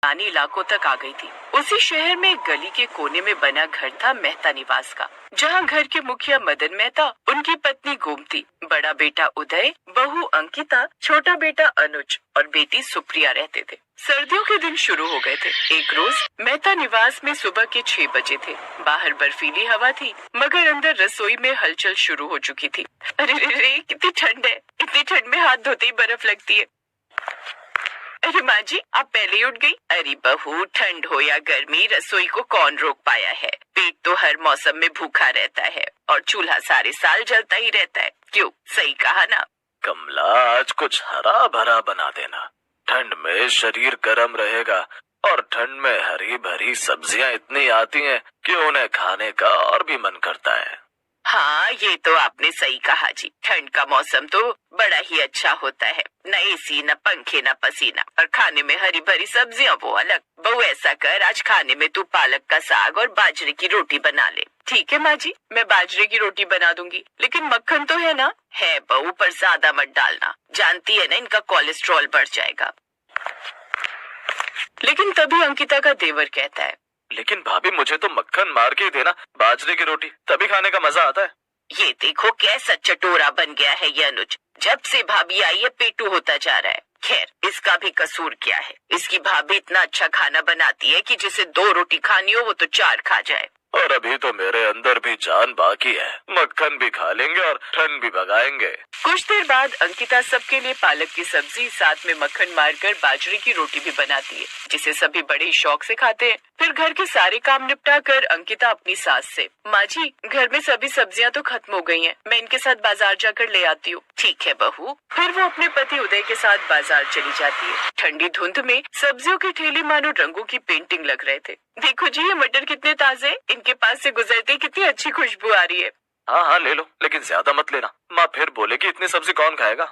पुराने इलाकों तक आ गई थी। उसी शहर में एक गली के कोने में बना घर था मेहता निवास का, जहाँ घर के मुखिया मदन मेहता, उनकी पत्नी गोमती, बड़ा बेटा उदय, बहू अंकिता, छोटा बेटा अनुज और बेटी सुप्रिया रहते थे। सर्दियों के दिन शुरू हो गए थे। एक रोज मेहता निवास में सुबह के 6 बजे थे। बाहर बर्फीली हवा थी, मगर अंदर रसोई में हलचल शुरू हो चुकी थी। अरे रे रे, कितनी ठंड है। इतनी ठंड में हाथ धोते ही बर्फ लगती है। अरे माँ जी, आप पहले ही उठ गई। अरे बहू, ठंड हो या गर्मी, रसोई को कौन रोक पाया है। पेट तो हर मौसम में भूखा रहता है और चूल्हा सारे साल जलता ही रहता है। क्यों, सही कहा ना। कमला, आज कुछ हरा भरा बना देना। ठंड में शरीर गर्म रहेगा और ठंड में हरी भरी सब्जियां इतनी आती हैं कि उन्हें खाने का और भी मन करता है। हाँ, ये तो आपने सही कहा जी। ठंड का मौसम तो बड़ा ही अच्छा होता है। न एसी, न पंखे, न पसीना, और खाने में हरी भरी सब्जियां वो अलग। बहू, ऐसा कर, आज खाने में तू पालक का साग और बाजरे की रोटी बना ले। ठीक है माँ जी, मैं बाजरे की रोटी बना दूंगी, लेकिन मक्खन तो है ना। है बहू, पर ज्यादा मत डालना, जानती है ना इनका कोलेस्ट्रॉल बढ़ जाएगा। लेकिन तभी अंकिता का देवर कहता है, लेकिन भाभी, मुझे तो मक्खन मार के ही देना बाजरे की रोटी, तभी खाने का मजा आता है। ये देखो कैसा चटोरा बन गया है ये अनुज। जब से भाभी आई है पेटू होता जा रहा है। खैर, इसका भी कसूर क्या है। इसकी भाभी इतना अच्छा खाना बनाती है कि जिसे 2 रोटी खानी हो वो तो 4 खा जाए। और अभी तो मेरे अंदर भी जान बाकी है। मक्खन भी खा लेंगे और ठंड भी भगाएंगे। कुछ देर बाद अंकिता सबके लिए पालक की सब्जी साथ में मक्खन मारकर बाजरे की रोटी भी बनाती है, जिसे सभी बड़े शौक से खाते हैं। फिर घर के सारे काम निपटा कर अंकिता अपनी सास से, माँ जी, घर में सभी सब्जियां तो खत्म हो गई हैं, मैं इनके साथ बाजार जाकर ले आती हूँ। ठीक है बहू। फिर वो अपने पति उदय के साथ बाजार चली जाती है। ठंडी धुंध में सब्जियों के ठेले मानो रंगों की पेंटिंग लग रहे थे। देखो जी, ये मटर कितने ताजे, इनके पास से गुजरते कितनी अच्छी खुशबू आ रही है। हाँ हाँ, ले लो, लेकिन ज्यादा मत लेना। माँ फिर बोलेगी इतनी सब्जी कौन खाएगा।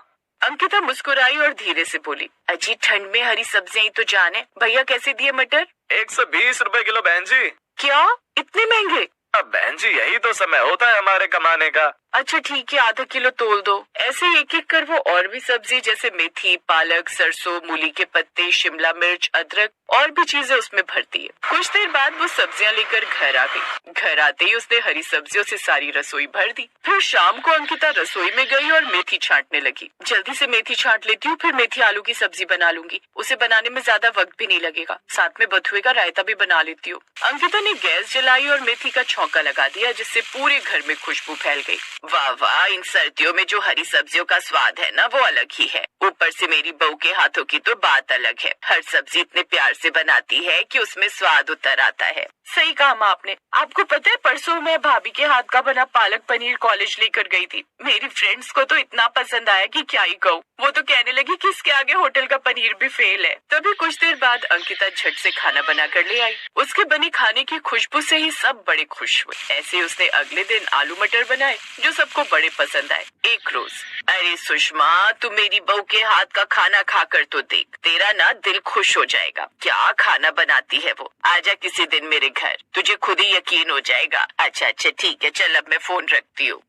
अंकिता मुस्कुराई और धीरे से बोली, अजी, ठंड में हरी सब्जियां ही तो जान है। भैया कैसे दिए मटर? 120 रुपए किलो बहन जी। क्या, इतने महंगे? अब बहन जी, यही तो समय होता है हमारे कमाने का। अच्छा ठीक है, आधा किलो तोल दो। ऐसे एक एक कर वो और भी सब्जी जैसे मेथी, पालक, सरसों, मूली के पत्ते, शिमला मिर्च, अदरक और भी चीजें उसमें भरती है। कुछ देर बाद वो सब्जियां लेकर घर आ गई। घर आते ही उसने हरी सब्जियों से सारी रसोई भर दी। फिर शाम को अंकिता रसोई में गई और मेथी छांटने लगी। जल्दी से मेथी छांट लेती हूँ, फिर मेथी आलू की सब्जी बना लूंगी। उसे बनाने में ज्यादा वक्त भी नहीं लगेगा। साथ में बथुए का रायता भी बना लेती हूँ। अंकिता ने गैस जलाई और मेथी का छौंका लगा दिया, जिससे पूरे घर में खुशबू फैल गई। वाह वाह, इन सर्दियों में जो हरी सब्जियों का स्वाद है ना, वो अलग ही है। ऊपर से मेरी बहू के हाथों की तो बात अलग है। हर सब्जी इतने प्यार से बनाती है कि उसमें स्वाद उतर आता है। सही कहा माँ आपने। आपको पता है, परसों मैं भाभी के हाथ का बना पालक पनीर कॉलेज लेकर गई थी। मेरी फ्रेंड्स को तो इतना पसंद आया कि क्या ही कहूँ। वो तो कहने लगी कि इसके आगे होटल का पनीर भी फेल है। तभी कुछ देर बाद अंकिता झट से खाना बना कर ले आई। उसके बने खाने की खुशबू से ही सब बड़े खुश हुए। ऐसे उसने अगले दिन आलू मटर बनाए, जो सबको बड़े पसंद आए। एक रोज, अरे सुषमा, तू मेरी बहू के हाथ का खाना खाकर तो देख, तेरा ना दिल खुश हो जाएगा। क्या खाना बनाती है वो। आजा किसी दिन मेरे घर, तुझे खुद ही यकीन हो जाएगा। अच्छा अच्छा ठीक है, चल अब मैं फोन रखती हूँ।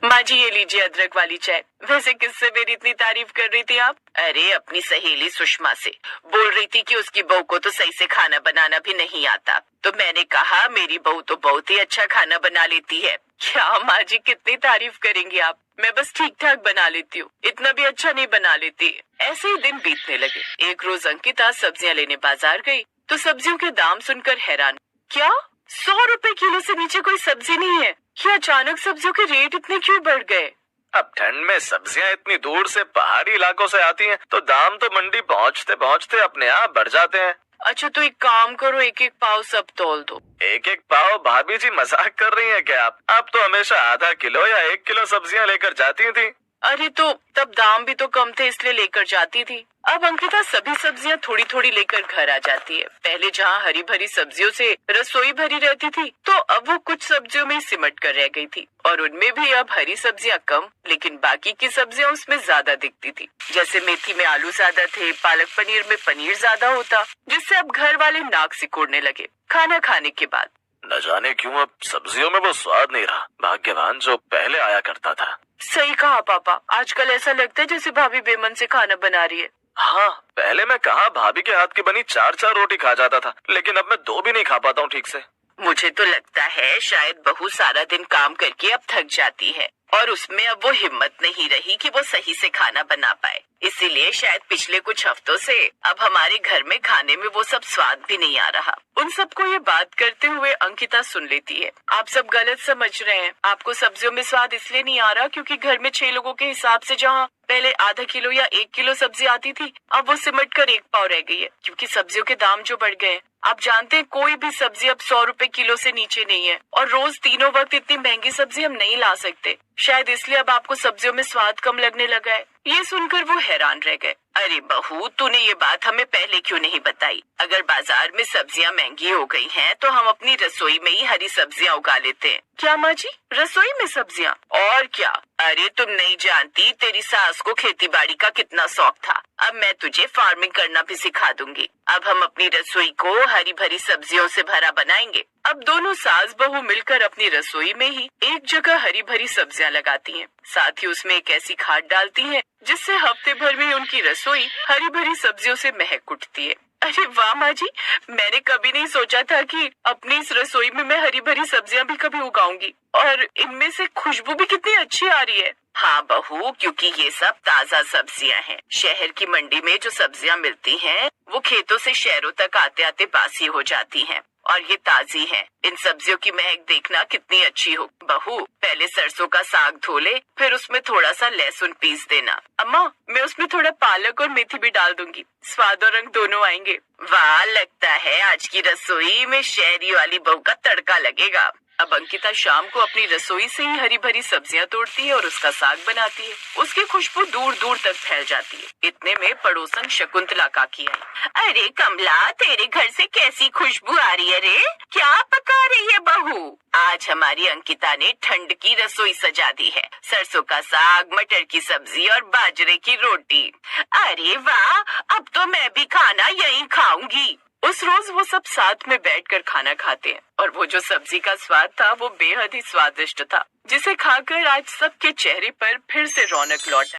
माँ जी, ये लीजिए अदरक वाली चाय। वैसे किससे मेरी इतनी तारीफ कर रही थी आप? अरे अपनी सहेली सुषमा से। बोल रही थी कि उसकी बहू को तो सही से खाना बनाना भी नहीं आता। तो मैंने कहा मेरी बहू तो बहुत ही अच्छा खाना बना लेती है। क्या माँ जी, कितनी तारीफ करेंगी आप। मैं बस ठीक ठाक बना लेती हूँ, इतना भी अच्छा नहीं बना लेती। ऐसे ही दिन बीतने लगे। एक रोज अंकिता सब्जियां लेने बाजार गई तो सब्जियों के दाम सुनकर हैरान। क्या 100 रुपए किलो से नीचे कोई सब्जी नहीं है? क्या अचानक सब्जियों के रेट इतने क्यों बढ़ गए? अब ठंड में सब्जियां इतनी दूर से पहाड़ी इलाकों से आती हैं, तो दाम तो मंडी पहुंचते पहुंचते अपने आप बढ़ जाते हैं। अच्छा तो एक काम करो, एक एक पाव सब तोल दो। एक एक पाव? भाभी जी मजाक कर रही हैं क्या आप तो हमेशा आधा किलो या 1 किलो सब्जियां लेकर जाती थी। अरे तो तब दाम भी तो कम थे, इसलिए लेकर जाती थी। अब अंकिता सभी सब्जियां थोड़ी थोड़ी लेकर घर आ जाती है। पहले जहाँ हरी भरी सब्जियों से रसोई भरी रहती थी, तो अब वो कुछ सब्जियों में सिमट कर रह गई थी। और उनमें भी अब हरी सब्जियां कम, लेकिन बाकी की सब्जियां उसमें ज्यादा दिखती थी। जैसे मेथी में आलू ज्यादा थे, पालक पनीर में पनीर ज्यादा होता, जिससे अब घर वाले नाक सिकोड़ने लगे। खाना खाने के बाद न जाने क्यों अब सब्जियों में वो स्वाद नहीं रहा। भाग्यवान जो पहले आया करता था। सही कहा पापा, आजकल ऐसा लगता है जैसे भाभी बेमन से खाना बना रही है। हाँ, पहले मैं कहाँ भाभी के हाथ की बनी 4-4 रोटी खा जाता था, लेकिन अब मैं 2 भी नहीं खा पाता हूँ ठीक से। मुझे तो लगता है शायद बहू सारा दिन काम करके अब थक जाती है और उसमें अब वो हिम्मत नहीं रही कि वो सही से खाना बना पाए। इसीलिए शायद पिछले कुछ हफ्तों से अब हमारे घर में खाने में वो सब स्वाद भी नहीं आ रहा। उन सबको ये बात करते हुए अंकिता सुन लेती है। आप सब गलत समझ रहे हैं। आपको सब्जियों में स्वाद इसलिए नहीं आ रहा क्योंकि घर में 6 लोगों के हिसाब से जहाँ पहले आधा किलो या 1 किलो सब्जी आती थी, अब वो सिमट कर 1 पाव रह गई है क्योंकि सब्जियों के दाम जो बढ़ गए हैं। आप जानते हैं कोई भी सब्जी अब 100 रुपए किलो से नीचे नहीं है और रोज तीनों वक्त इतनी महंगी सब्जी हम नहीं ला सकते। शायद इसलिए अब आपको सब्जियों में स्वाद कम लगने लगा है। ये सुनकर वो हैरान रह गए। अरे बहू, तूने ये बात हमें पहले क्यों नहीं बताई? अगर बाजार में सब्जियां महंगी हो गई हैं, तो हम अपनी रसोई में ही हरी सब्जियां उगा लेते हैं। क्या माँ जी, रसोई में सब्जियां? और क्या। अरे तुम नहीं जानती, तेरी सास को खेती बाड़ी का कितना शौक था। अब मैं तुझे फार्मिंग करना भी सिखा दूंगी। अब हम अपनी रसोई को हरी भरी सब्जियों से भरा बनाएंगे। अब दोनों सास बहू मिलकर अपनी रसोई में ही एक जगह हरी भरी सब्जियां लगाती हैं। साथ ही उसमें एक ऐसी खाद डालती हैं जिससे हफ्ते भर में उनकी रसोई हरी भरी सब्जियों से महक उठती है। अरे वाह माँ जी, मैंने कभी नहीं सोचा था कि अपनी इस रसोई में मैं हरी भरी सब्जियां भी कभी उगाऊंगी और इनमें से खुशबू भी कितनी अच्छी आ रही है। हाँ बहू, क्योंकि ये सब ताजा सब्जियां हैं। शहर की मंडी में जो सब्जियां मिलती हैं, वो खेतों से शहरों तक आते आते बासी हो जाती हैं और ये ताजी हैं। इन सब्जियों की महक देखना कितनी अच्छी हो। बहू, पहले सरसों का साग धो ले, फिर उसमें थोड़ा सा लहसुन पीस देना। अम्मा, मैं उसमें थोड़ा पालक और मेथी भी डाल दूंगी, स्वाद और रंग दोनों आएंगे। वाह, लगता है आज की रसोई में शहरी वाली बहू का तड़का लगेगा। अब अंकिता शाम को अपनी रसोई से ही हरी भरी सब्जियां तोड़ती है और उसका साग बनाती है। उसकी खुशबू दूर दूर तक फैल जाती है। इतने में पड़ोसन शकुंतला काकी आई। अरे कमला, तेरे घर से कैसी खुशबू आ रही है रे? क्या पका रही है बहू? आज हमारी अंकिता ने ठंड की रसोई सजा दी है। सरसों का साग, मटर की सब्जी और बाजरे की रोटी। अरे वाह, अब तो मैं भी खाना यहीं खाऊंगी। उस रोज वो सब साथ में बैठकर खाना खाते हैं और वो जो सब्जी का स्वाद था वो बेहद ही स्वादिष्ट था, जिसे खाकर आज सबके चेहरे पर फिर से रौनक लौट